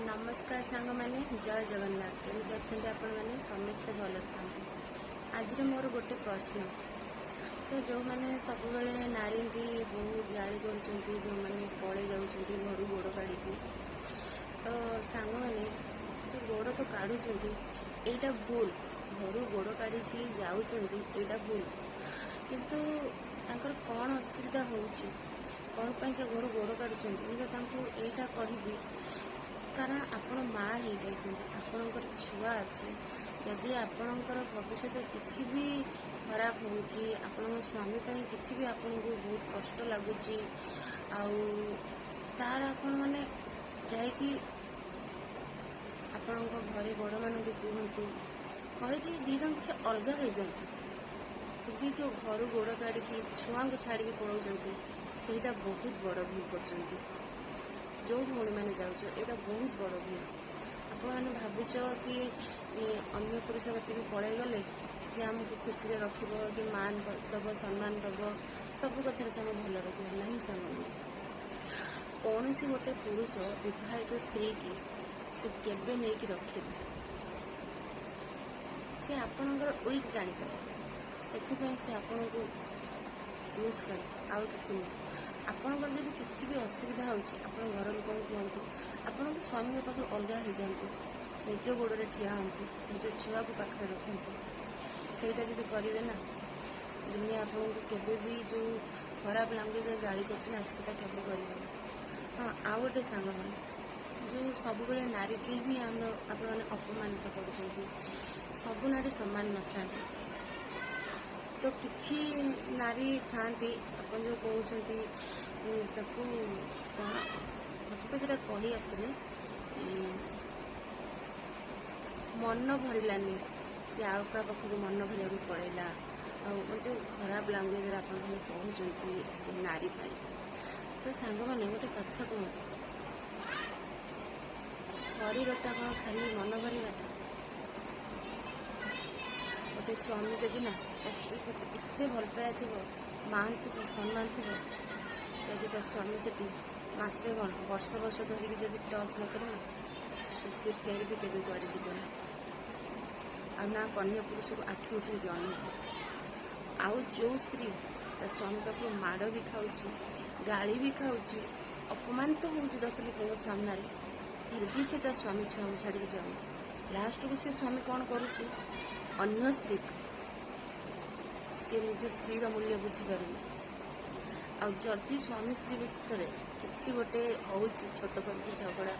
नमस्कार सांग मैंने जय जगन्नाथ केमी अच्छा आपण मैंने समस्ते भल था। आज मोर गोटे प्रश्न तो जो मैंने सब नारी की बहुत गाड़ी कर जो मैंने पड़े जाऊँगी घर गोड़ काढ़ी तो सांग मैंने से गोड़ तो काढ़ुं यहाँ भूल घर गोड़ काढ़ी जाऊँगा भूल किंतु तांकर कौन असुविधा होउची कौन पाई से घर गोड़ काढ़ुं मुझे यहाँ कहबी कारण आपण माँ हो जापर छुआ अच्छे जदि आपणकर भविष्य किसी भी खराब हो स्वामी किसी भी आपन को बहुत कष्ट लगुच तार आपण मैंने जाकि आपण घरे बड़ मान कहतु कहीकि दी जन किसी अलग हो जाती कि जो घर गोड़ काढ़ी छुआ को छाड़ी पलाउं से बहुत बड़ भूल कर जो भौणी मैंने जाऊँ यहाँ बहुत बड़ भूल आपने भावुच कि अन्य पुरुष गति पलि गले सी आमको खुशी रख कि मान दब सम्मान दब सब कथार से आम भल रखा ना सांग कौन सी गोटे पुरुष विवाहित स्त्री की से केबे नहीं कि रखे सी आपणकर वीक जापर से आपण को यूज करे आउ कि आपणकर जब किसी भी असुविधा होची आपण घर लोक कहतु आपण स्वामी पाखे अलग हो जातु निज गोड़े ठिया हूँ निज छुआ को पाखे रखु सेटा जब करेंगे ना दुनिया आपको भी जो खराब लैंग्वेज गाड़ी कर हाँ आउ गोटे सांग जो सब नारी की ही आपने अपमानित कर सबू नारी सामान न था तो किसी नारी था आप जो कहते मत तो सीटा कही आसुनी मन भरलानी से आउ क्या पाखक मन भरिया पड़ेगा जो खराब लैंग्वेज आप कहते से नारी तो सांग मैंने गोटे कथा कहते शरीरटा कौन खाली मन भरवाटा गोटे स्वामी जदि ना स्त्री पचे एत भल पाया थी मान थी सम्मान थी जदि स्वामी से मसे कौन वर्ष वर्ष धरिकी जब टच न कर से स्त्री फेर भी केवे कुआड़े जीवन आ कन्या पुरुष को आखि उठे अनुभ आउ जो स्त्री स्वामी पाख माड़ भी खाऊँ गाड़ी भी खाऊँ अपमान तो हूँ 10 लोक सामने फिर भी से स्वामी छुआ को छाड़ी जाऊ लास्ट को से स्वामी कौन करुच्ची अन्य स्त्री सी निज स्त्री मूल्य बुझीपार आदि स्वामी स्त्री विषय किसी गोटे हूँ छोट करके झगड़ा